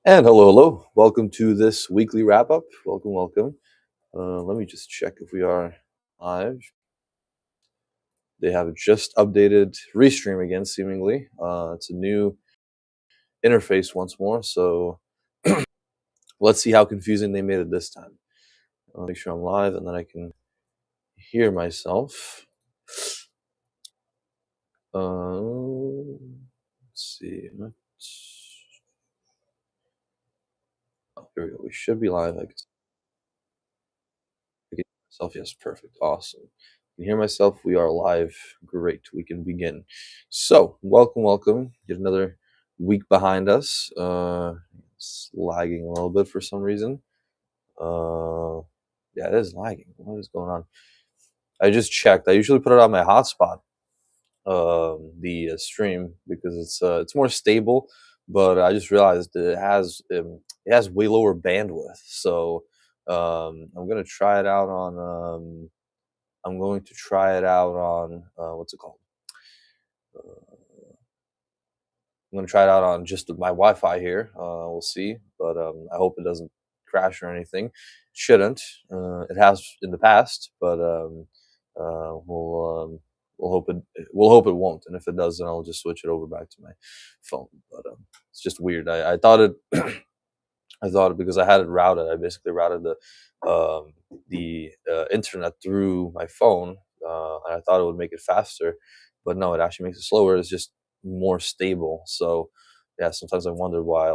And hello, hello. Welcome to this weekly wrap up. Welcome, welcome. Let me just check if we are live. They have just updated Restream again, seemingly. It's a new interface once more. So let's see how confusing they made it this time. I'll make sure I'm live and then I can hear myself. Let's see. Oh, here we go. We should be live. I can hear myself. Yes, perfect. Awesome. Can hear myself. We are live. Great. We can begin. So, welcome, welcome. Get another week behind us. It's lagging a little bit for some reason. Yeah, it is lagging. What is going on? I just checked. I usually put it on my hotspot, the stream, because it's more stable. But I just realized that it has way lower bandwidth. So I'm gonna try it out on I'm going to try it out on what's it called? I'm gonna try it out on just my Wi-Fi here. We'll see, but I hope it doesn't crash or anything. It shouldn't. It has in the past, but uh, we'll um, we'll hope it won't. And if it does, then I'll just switch it over back to my phone. But it's just weird. I thought it. I thought it because I had it routed. I basically routed the internet through my phone, and I thought it would make it faster, but no, it actually makes it slower. It's just more stable. So yeah, sometimes I wonder why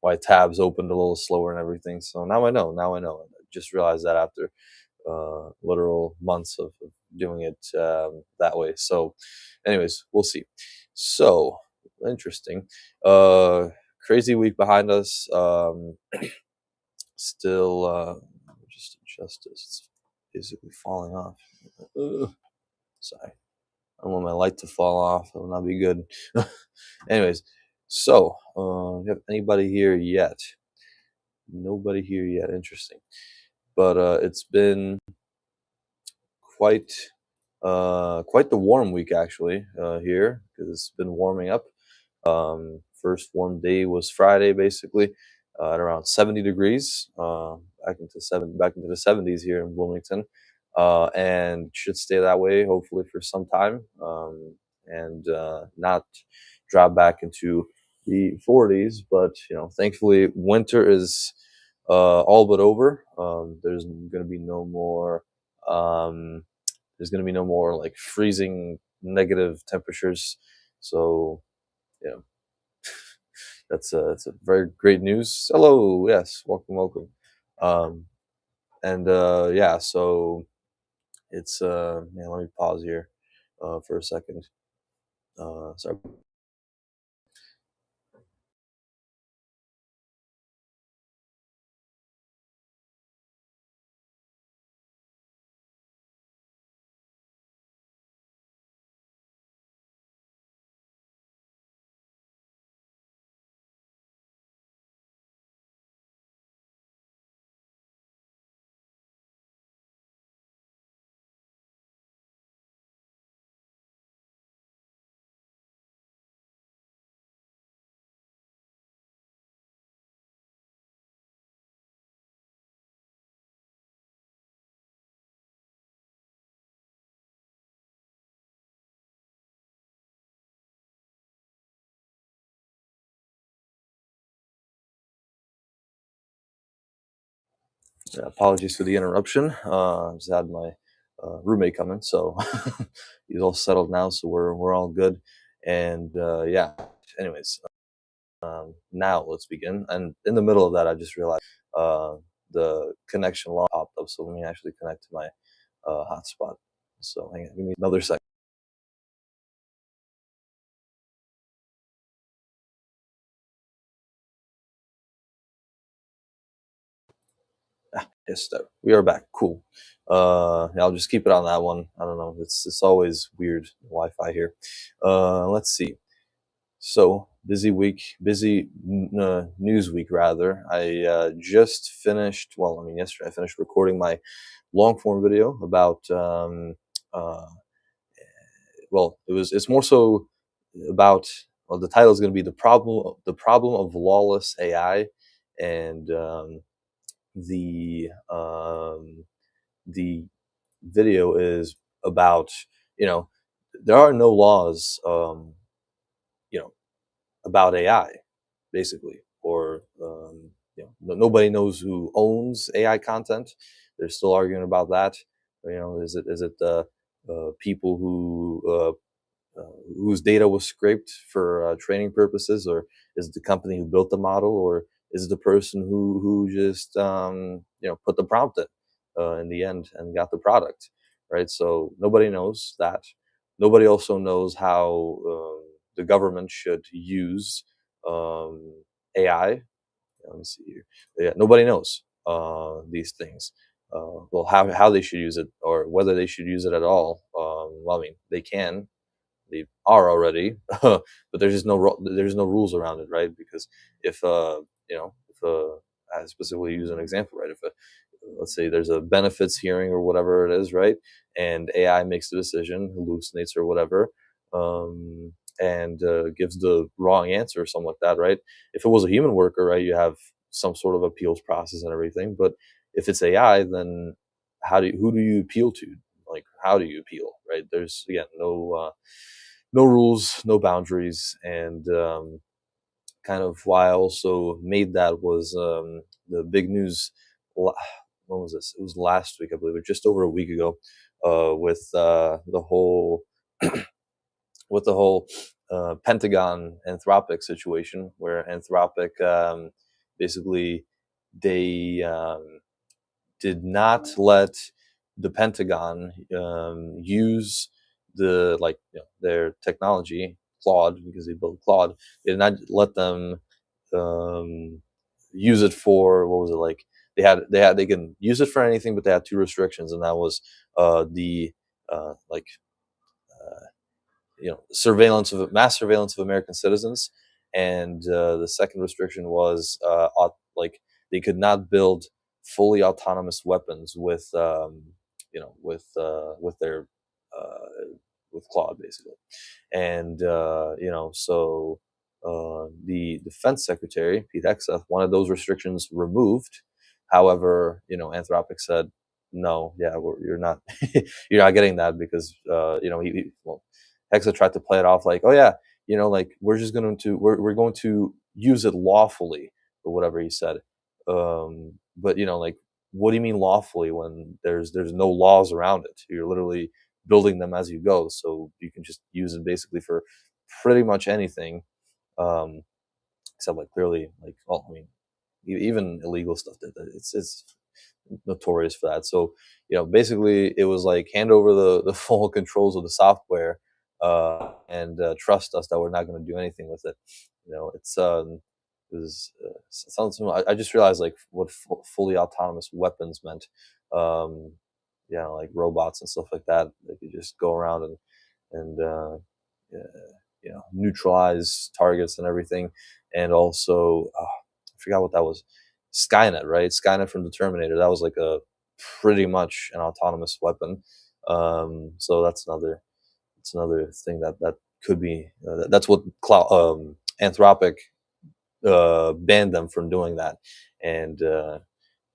why tabs opened a little slower and everything. So now I know. Now I know. I just realized that after literal months of doing it that way. So, anyways, we'll see. So interesting. Crazy week behind us. Still, just adjust this. It's basically falling off. Ugh. Sorry. I don't want my light to fall off. That would not be good. Anyways, so do you have anybody here yet? Nobody here yet. Interesting. But it's been quite quite the warm week actually here because it's been warming up. First warm day was Friday, basically at around 70 degrees. Back into the 70s here in Bloomington, and should stay that way hopefully for some time, and not drop back into the 40s. But thankfully, winter is all but over. There's going to be no more. Um, there's going to be no more like freezing negative temperatures. So you know that's a very great news. Hello, yes, welcome, welcome. Um, and yeah, so it's yeah. Let me pause here for a second. Sorry. Yeah, apologies for the interruption. Just had my roommate coming, so he's all settled now, so we're all good. And yeah, anyways, now let's begin. And in the middle of that, I just realized uh, the connection log popped up, so let me actually connect to my hotspot. So hang on, give me another second. Yes, we are back. Cool. Yeah, I'll just keep it on that one. I don't know. It's always weird Wi-Fi here. Let's see. So busy week, busy news week rather. I just finished. Well, I mean, yesterday I finished recording my long form video about. Uh, well, it's more so about the title is going to be the problem of lawless AI, and the the video is about, you know, there are no laws, you know, about AI, basically, or nobody knows who owns AI content. They're still arguing about that. Is it the people whose data was scraped for training purposes, or is it the company who built the model, or is it the person who just put the prompt in the end and got the product, right? So nobody knows that. Nobody also knows how the government should use AI. Let me see here. Yeah, nobody knows these things. Well, how they should use it, or whether they should use it at all. Well, I mean, they are already, but there's no rules around it, right? Because if I specifically use an example, right? If let's say there's a benefits hearing or whatever it is, right? And AI makes the decision, hallucinates or whatever, and gives the wrong answer or something like that, right? If it was a human worker, right, you have some sort of appeals process and everything. But if it's AI, then who do you appeal to? Like, how do you appeal, right? There's, again, no rules, no boundaries, and kind of why I also made that was the big news. When was this? It was last week, I believe, or just over a week ago, with the whole Pentagon Anthropic situation, where Anthropic, basically, they did not let the Pentagon use their technology, Claude, because they built Claude. They did not let them um, use it for, what was it, like, they can use it for anything, but they had two restrictions, and that was the like mass surveillance of American citizens, and the second restriction was like, they could not build fully autonomous weapons with their uh, with Claude, basically. And so the defense secretary, Pete Hegseth, wanted those restrictions removed. However, Anthropic said no, yeah, you're not you're not getting that, because Hexa tried to play it off like, oh yeah, like, we're going to use it lawfully, or whatever he said. But like, what do you mean lawfully, when there's no laws around it? You're literally building them as you go, so you can just use it basically for pretty much anything, um, except, like, clearly, like, well, I mean, even illegal stuff that it's notorious for that. So basically, it was like, hand over the full controls of the software, and trust us that we're not going to do anything with it. It was sounds. I just realized, like, what fully autonomous weapons meant. Um, like robots and stuff like that. They could just go around and neutralize targets and everything. And also, I forgot what that was. Skynet, right? Skynet from the Terminator. That was like a pretty much an autonomous weapon. So that's another thing that could be. That's what Anthropic banned them from doing that. And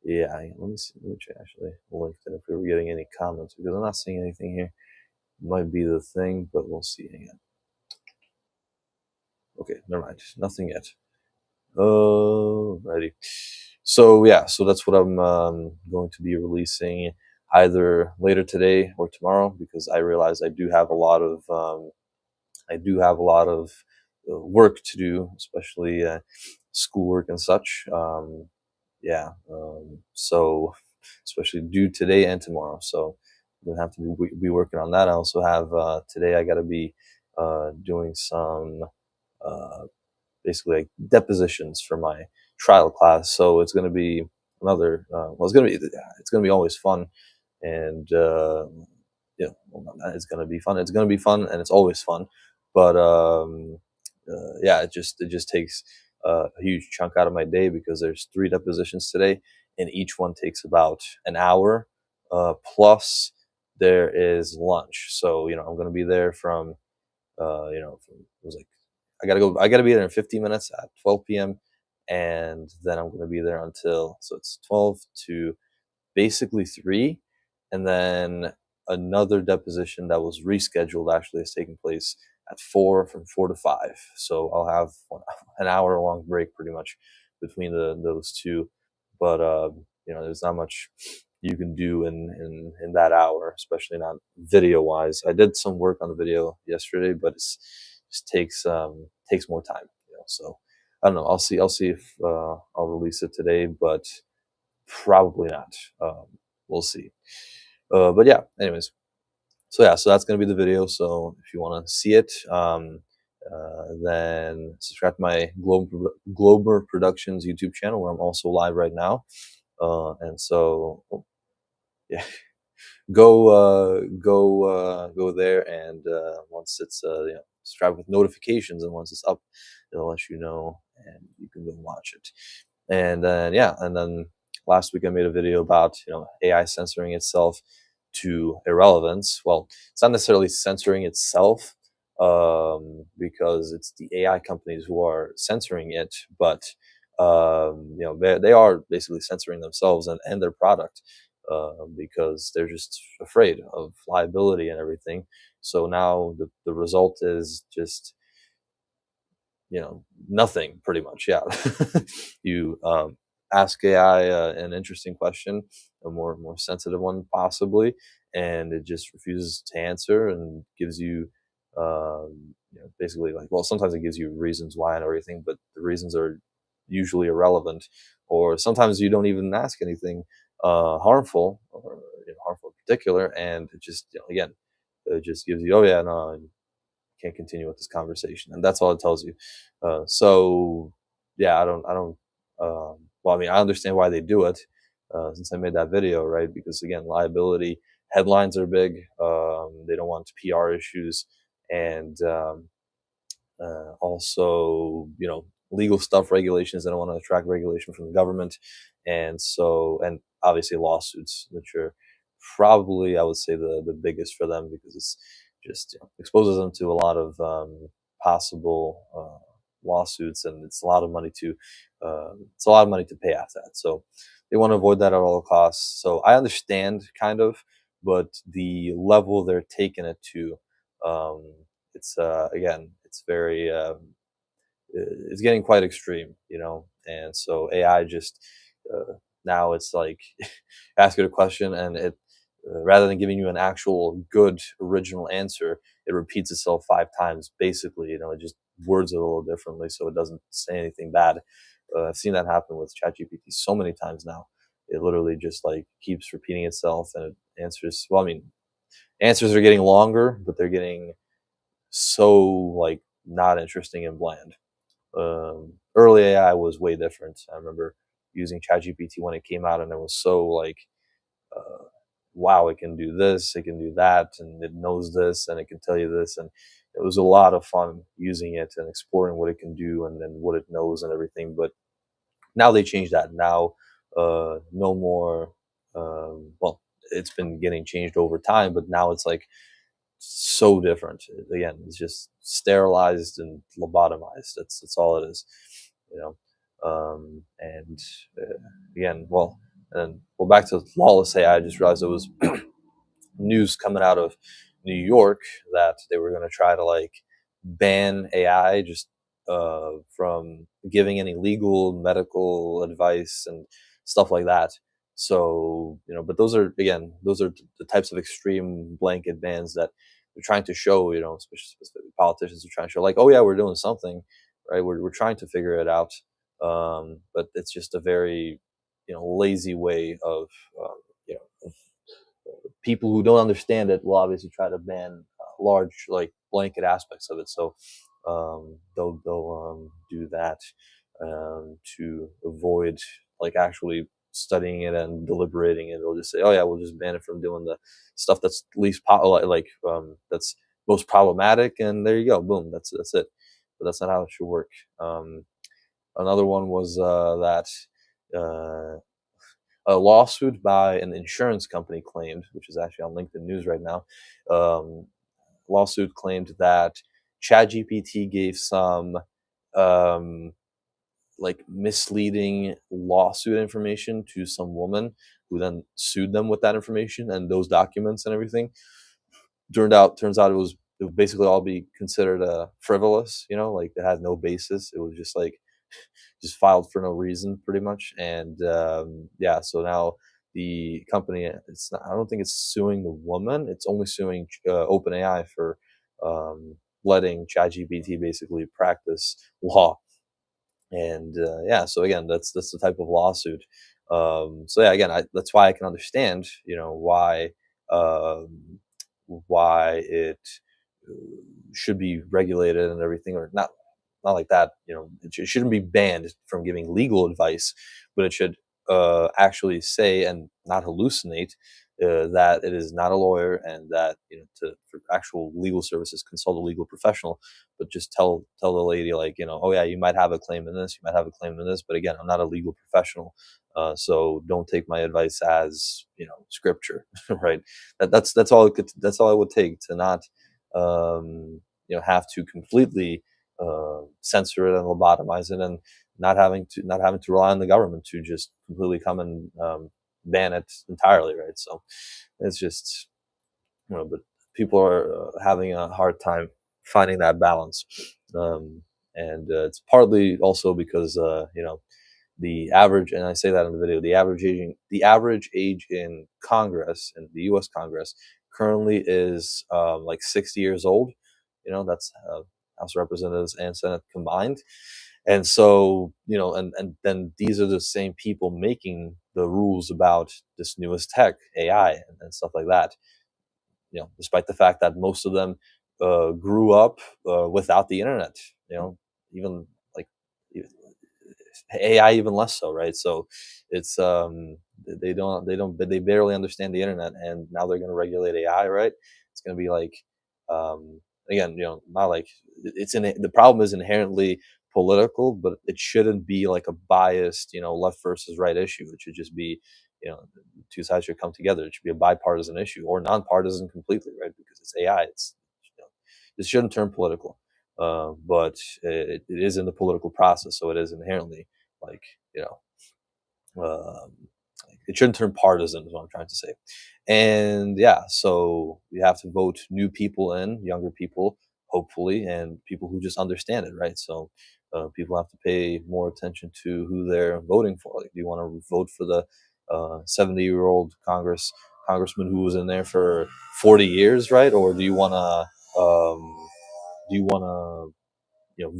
yeah, let me see. Let me check, actually link it if we were getting any comments, because I'm not seeing anything here. Might be the thing, but we'll see. Hang on. Okay, never mind. Nothing yet. Alrighty. So yeah, so that's what I'm going to be releasing either later today or tomorrow, because I realize I do have a lot of work to do, especially schoolwork and such. Yeah. So especially due today and tomorrow. So I'm gonna have to be working on that. I also have today. I got to be doing some uh, basically, like, depositions for my trial class. So it's going to be another. Well, it's going to be always fun, and it's going to be fun. It's going to be fun, and it's always fun. But yeah, it just takes a huge chunk out of my day, because there's 3 depositions today, and each one takes about an hour. Plus, there is lunch. So I'm going to be there from it was like I gotta be there in 15 minutes at 12 p.m. and then I'm gonna be there until, so it's 12 to basically 3, and then another deposition that was rescheduled actually is taking place at 4, from 4 to 5. So I'll have an hour long break pretty much between those two. But there's not much you can do in that hour, especially not video wise. I did some work on the video yesterday, but it just takes more time. So I don't know. I'll see if I'll release it today, but probably not. We'll see. But yeah, anyways, so yeah, so that's gonna be the video. So if you want to see it, then subscribe to my Glober Productions YouTube channel, where I'm also live right now. And so, yeah, go there, and once it's subscribe with notifications, and once it's up, it'll let you know, and you can go watch it. And then last week I made a video about AI censoring itself to irrelevance. Well, it's not necessarily censoring itself, because it's the AI companies who are censoring it, but they are basically censoring themselves and their product, because they're just afraid of liability and everything. So now the result is just nothing, pretty much. Yeah. You ask AI an interesting question, a more sensitive one possibly, and it just refuses to answer and gives you basically, like, well, sometimes it gives you reasons why and everything, but the reasons are usually irrelevant, or sometimes you don't even ask anything harmful, or harmful in particular, and it just again, it just gives you, oh yeah, no, can't continue with this conversation, and that's all it tells you. So yeah, I don't. Well, I mean, I understand why they do it, since I made that video, right? Because again, liability headlines are big. They don't want PR issues, and also legal stuff, regulations. They don't want to attract regulation from the government, and obviously lawsuits, which are probably, I would say, the biggest for them, because it's just exposes them to a lot of possible lawsuits, and it's a lot of money to pay after that. So they want to avoid that at all costs. So I understand, kind of, but the level they're taking it to, um, it's again, it's very it's getting quite extreme, and so AI just now it's like, ask it a question, and it rather than giving you an actual good original answer, it repeats itself 5 times, basically. It just words it a little differently, so it doesn't say anything bad. I've seen that happen with ChatGPT so many times now. It literally just like keeps repeating itself, and it answers, well, I mean, answers are getting longer, but they're getting so like not interesting and bland. Early AI was way different. I remember using ChatGPT when it came out, and it was so like, uh, wow, it can do this, it can do that, and it knows this, and it can tell you this, and it was a lot of fun using it and exploring what it can do, and then what it knows and everything. But now they changed that. Now, no more. Well, it's been getting changed over time, but now it's like so different. Again, it's just sterilized and lobotomized. That's all it is, you know. And again, well, and well, back to lawless AI. I just realized it was news coming out of New York that they were going to try to like ban AI, just from giving any legal medical advice and stuff like that. So but those are, again, those are the types of extreme blanket bans that they're trying to show. Specifically politicians are trying to show, like, oh yeah, we're doing something, right? We're trying to figure it out, but it's just a very lazy way of people who don't understand it will obviously try to ban large, like, blanket aspects of it. So they'll do that to avoid like actually studying it and deliberating it. They'll just say, oh yeah, we'll just ban it from doing the stuff that's least that's most problematic, and there you go, boom, that's it. But that's not how it should work. Another one was that a lawsuit by an insurance company claimed, which is actually on LinkedIn News right now, lawsuit claimed that ChatGPT gave some um, like misleading lawsuit information to some woman who then sued them with that information and those documents and everything. Turns out it would basically all be considered frivolous, like it had no basis. It was just like just filed for no reason pretty much. And yeah, so now the company, I don't think it's suing the woman, it's only suing OpenAI for letting ChatGPT basically practice law. And yeah, so again, that's the type of lawsuit. So yeah, again, that's why I can understand, um, why it uh, should be regulated and everything, or not like that. It shouldn't be banned from giving legal advice, but it should actually say and not hallucinate that it is not a lawyer, and that for actual legal services, consult a legal professional. But just tell the lady, like, oh yeah, you might have a claim in this, you might have a claim in this, but again, I'm not a legal professional, so don't take my advice as scripture, right? That's all that's all it would take to not have to completely censor it and lobotomize it, and not having to rely on the government to just completely come and ban it entirely, right? So it's just but people are having a hard time finding that balance, um, and it's partly also because the average, and I say that in the video, the average age in Congress, in the U.S. Congress, currently is like 60 years old. That's House of Representatives and Senate combined. And so, and then these are the same people making the rules about this newest tech, AI, and stuff like that. Despite the fact that most of them grew up without the internet. Even like AI, even less so, right? So it's they barely understand the internet, and now they're going to regulate AI, right? It's going to be like, again, not like the problem is inherently political, but it shouldn't be like a biased, left versus right issue. It should just be, two sides should come together. It should be a bipartisan issue, or nonpartisan completely, right? Because it's AI. This shouldn't turn political, but it is in the political process, so it is inherently like, you know um, it shouldn't turn partisan, is what I'm trying to say. And yeah, so we have to vote new people in, younger people, hopefully, and people who just understand it, right? So people have to pay more attention to who they're voting for. Like, do you want to vote for the 70-year-old congressman who was in there for 40 years, right? Or do you want to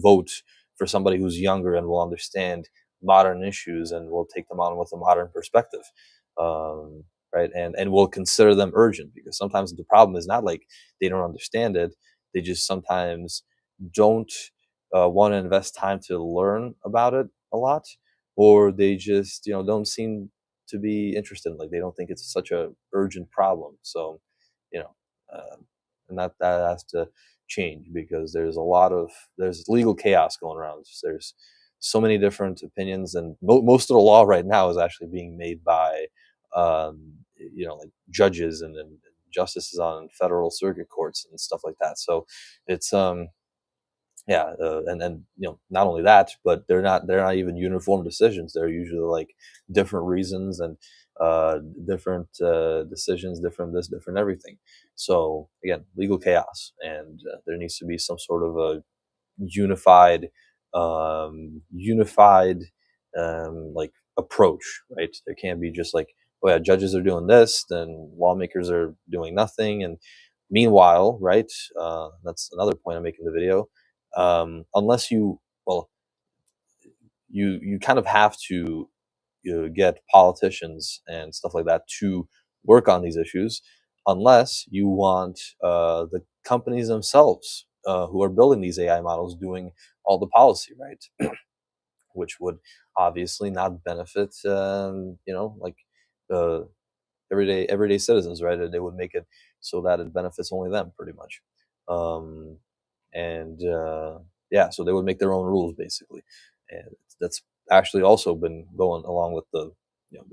vote for somebody who's younger and will understand modern issues and will take them on with a modern perspective, um, right? And will consider them urgent, because sometimes the problem is not like they don't understand it; they just sometimes don't want to invest time to learn about it a lot, or they just don't seem to be interested. Like, they don't think it's such a urgent problem. So, you know, and that has to change, because there's legal chaos going around. There's so many different opinions, and most of the law right now is actually being made by like judges and justices on federal circuit courts and stuff like that. So it's yeah, and not only that, but they're not even uniform decisions. They're usually like different reasons, and different decisions, different this, different everything. So again, legal chaos, and there needs to be some sort of a unified like approach, right? There can't be just like, oh yeah, judges are doing this, then lawmakers are doing nothing. And meanwhile, right, that's another point I'm making in the video. Unless well, you kind of have to get politicians and stuff like that to work on these issues, unless you want the companies themselves who are building these AI models doing all the policy, right? Which would obviously not benefit, like uh, everyday citizens, right? They would make it so that it benefits only them, pretty much. Um, and yeah, so they would make their own rules, basically. And that's actually also been going along with the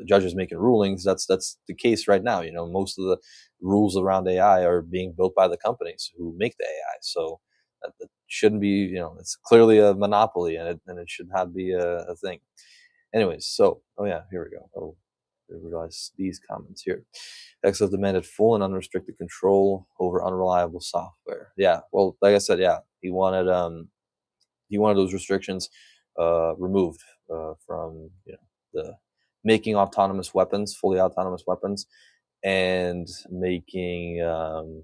judges making rulings. That's the case right now. Most of the rules around AI are being built by the companies who make the AI. So That shouldn't be, it's clearly a monopoly, and it should not be a thing. Anyways, so yeah, here we go. I realize these comments here. XF demanded full and unrestricted control over unreliable software. Yeah, well, like I said, yeah, he wanted those restrictions removed from the making autonomous weapons, fully autonomous weapons, and making oh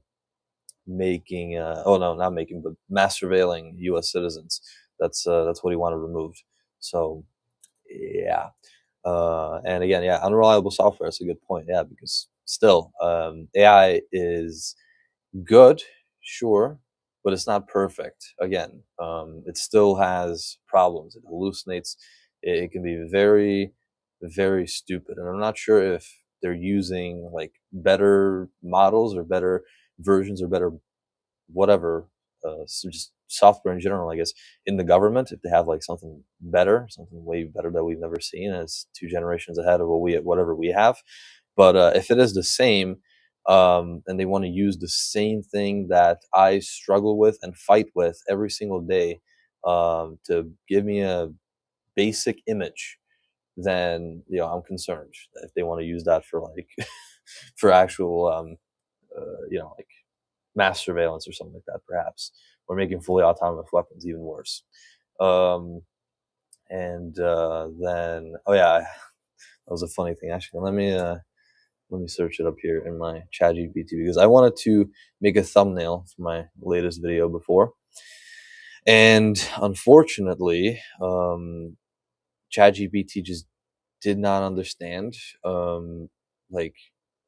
no, not making, but mass surveilling U.S. citizens. That's what he wanted removed. So yeah, and again, yeah, unreliable software. That's a good point. Yeah, because still, AI is good, sure, but it's not perfect. Again, it still has problems. It hallucinates. It can be very, very stupid, and I'm not sure if they're using like better models or better versions or better whatever, so just software in general, I guess, in the government, if they have like something better, something way better that we've never seen, as two generations ahead of whatever we have. But if it is the same, and they want to use the same thing that I struggle with and fight with every single day, to give me a basic image, then I'm concerned if they want to use that for like for actual like mass surveillance or something like that, perhaps, or making fully autonomous weapons even worse. Um, and then, oh yeah, that was a funny thing. Actually, let me search it up here in my ChatGPT, because I wanted to make a thumbnail for my latest video before, and unfortunately, ChatGPT just did not understand, like,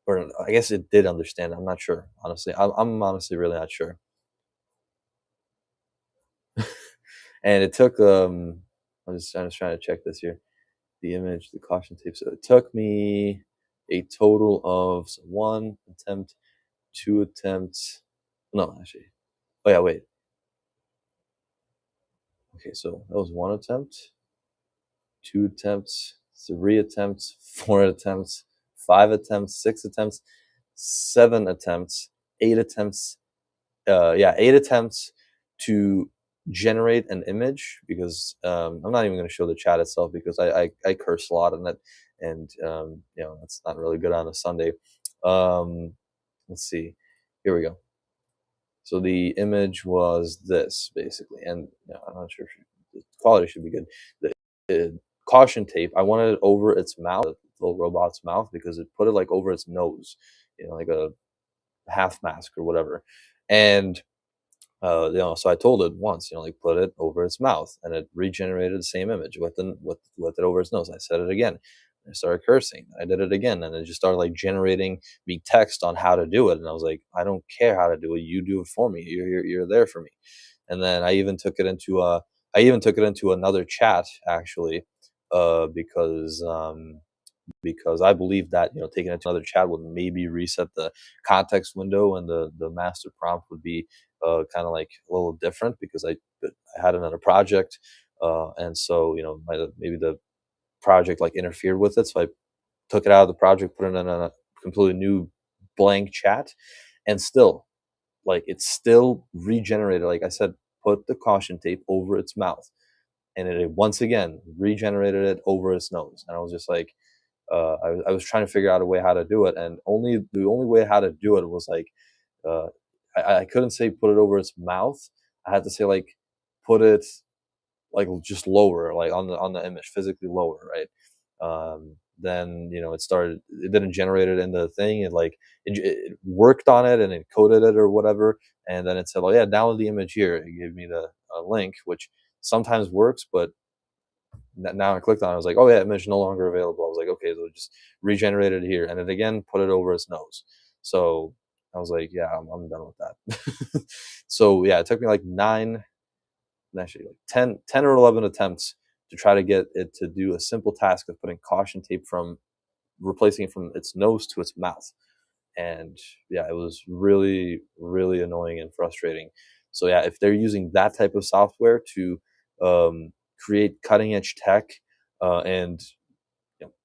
or I guess it did understand. I'm not sure, honestly. I'm honestly really not sure. And it took I'm just trying to check this here. The image, the caution tape. So it took me a total of one attempt, two attempts. No, actually. Oh yeah, wait. Okay, so that was one attempt, two attempts, three attempts, four attempts, five attempts, six attempts, seven attempts, eight attempts. Yeah, eight attempts to generate an image, because I'm not even going to show the chat itself, because I curse a lot in it, and that's not really good on a Sunday. Let's see, here we go. So the image was this basically, and I'm not sure if the quality should be good. The caution tape, I wanted it over its mouth, the little robot's mouth, because it put it like over its nose, like a half mask or whatever, and so I told it once, like put it over its mouth, and it regenerated the same image with it over its nose. I said it again. I started cursing. I did it again, and it just started like generating me text on how to do it. And I was like, I don't care how to do it. You do it for me. You're there for me. And then I even took it into another chat, actually, because I believe that taking it to another chat would maybe reset the context window, and the master prompt would be kind of like a little different, because I had another project, and so maybe the project like interfered with it, so I took it out of the project, put it in a completely new blank chat, and still, like, it's still regenerated. Like I said, put the caution tape over its mouth, and it once again regenerated it over its nose, and I was just like, I was trying to figure out a way how to do it, and the only way how to do it was like, uh, I couldn't say put it over its mouth. I had to say like put it like just lower, like on the image, physically lower, right? Then it didn't generate it in the thing. It worked on it and it coded it or whatever, and then it said, "Oh yeah, download the image here." It gave me the link, which sometimes works, but now I clicked on it. I was like, oh yeah, image no longer available. I was like, okay, so just regenerate it here, and it again put it over its nose. So I was like, yeah, I'm done with that. So yeah, it took me like actually like 10 or 11 attempts to try to get it to do a simple task of putting caution tape from replacing it from its nose to its mouth. And yeah, it was really, really annoying and frustrating. So yeah, if they're using that type of software to create cutting edge tech, and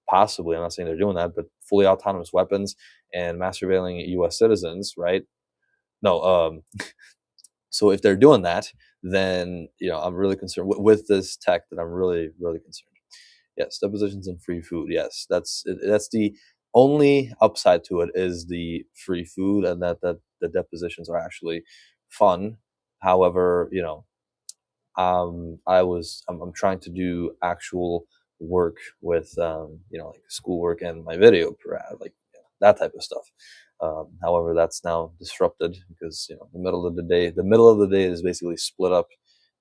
possibly, I'm not saying they're doing that, but fully autonomous weapons and mass surveilling U.S. citizens, right? No, So if they're doing that, then I'm really concerned with this tech. That I'm really really concerned. Yes, depositions and free food. Yes, that's the only upside to it is the free food, and that the depositions are actually fun. However, I'm trying to do actual work with like schoolwork and my video like that type of stuff. However, that's now disrupted because the middle of the day is basically split up.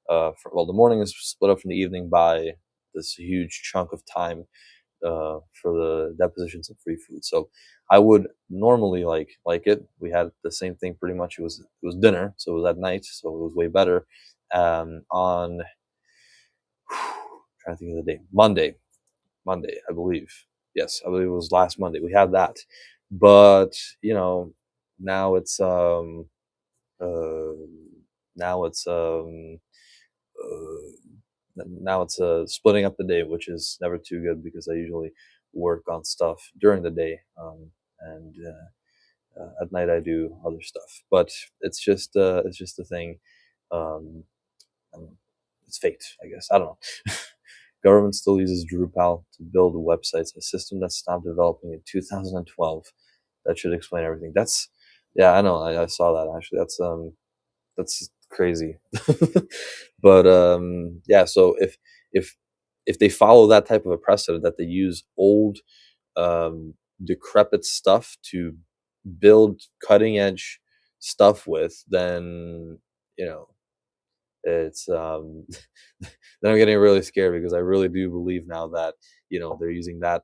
The morning is split up from the evening by this huge chunk of time for the depositions and free food. So I would normally like it. We had the same thing pretty much. It was dinner, so it was at night, so it was way better. On trying to think of the day, Monday, I believe. Yes, I believe it was last Monday. We had that, but now it's uh, now it's splitting up the day, which is never too good because I usually work on stuff during the day, and at night I do other stuff. But it's just a thing. Um, it's fate, I guess. I don't know. Government still uses Drupal to build websites, a system that stopped developing in 2012. That should explain everything. Yeah, I know. I saw that actually. That's crazy. But yeah. So if if they follow that type of a precedent that they use old, decrepit stuff to build cutting edge stuff with, then you know it's then I'm getting really scared because I really do believe now that they're using that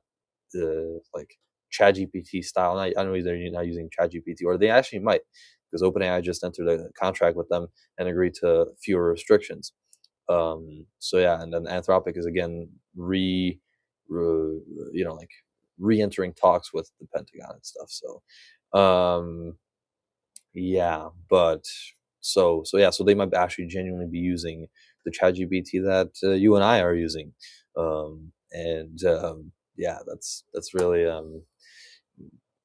like ChatGPT style. And I know they're not using ChatGPT, or they actually might, because OpenAI just entered a contract with them and agreed to fewer restrictions. So yeah, and then Anthropic is again re like re-entering talks with the Pentagon and stuff. So yeah, but so they might actually genuinely be using the ChatGPT that you and I are using, and yeah, that's really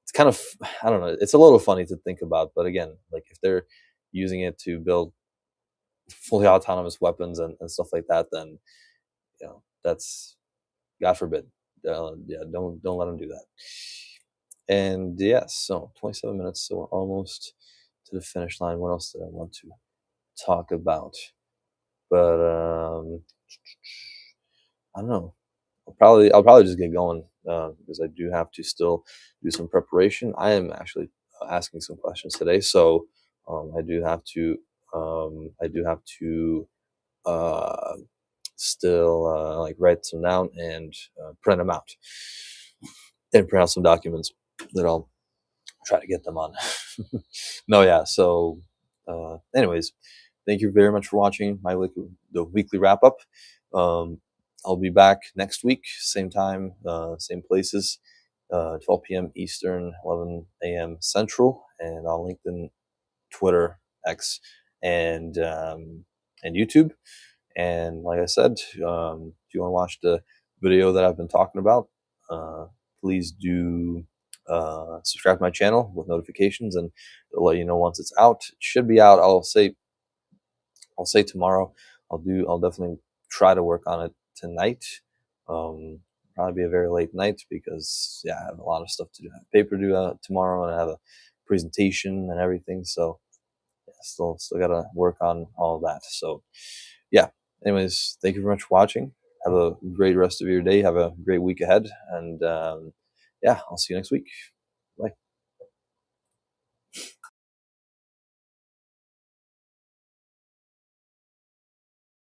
it's kind of I don't know, it's a little funny to think about, but again, like if they're using it to build fully autonomous weapons and stuff like that, then that's God forbid. Yeah, don't let them do that. And yes, so 27 minutes, so we're almost to the finish line. What else did I want to talk about? But I don't know. I'll probably just get going because I do have to still do some preparation. I am actually asking some questions today, so I do have to uh, still like write some down and print them out and print out some documents that I'll try to get them on. No, yeah. So, anyways, thank you very much for watching the weekly wrap up. Um, I'll be back next week, same time, same places, 12 p.m. Eastern, 11 a.m. Central, and on LinkedIn, Twitter, X, and YouTube. And like I said, if you want to watch the video that I've been talking about, please do subscribe to my channel with notifications, and it'll let you know once it's out. It should be out. I'll say tomorrow. I'll definitely try to work on it tonight. Probably be a very late night because I have a lot of stuff to do. I have paper due tomorrow, and I have a presentation and everything. So still gotta work on all of that. So yeah. Anyways, thank you very much for watching. Have a great rest of your day. Have a great week ahead, and yeah, I'll see you next week.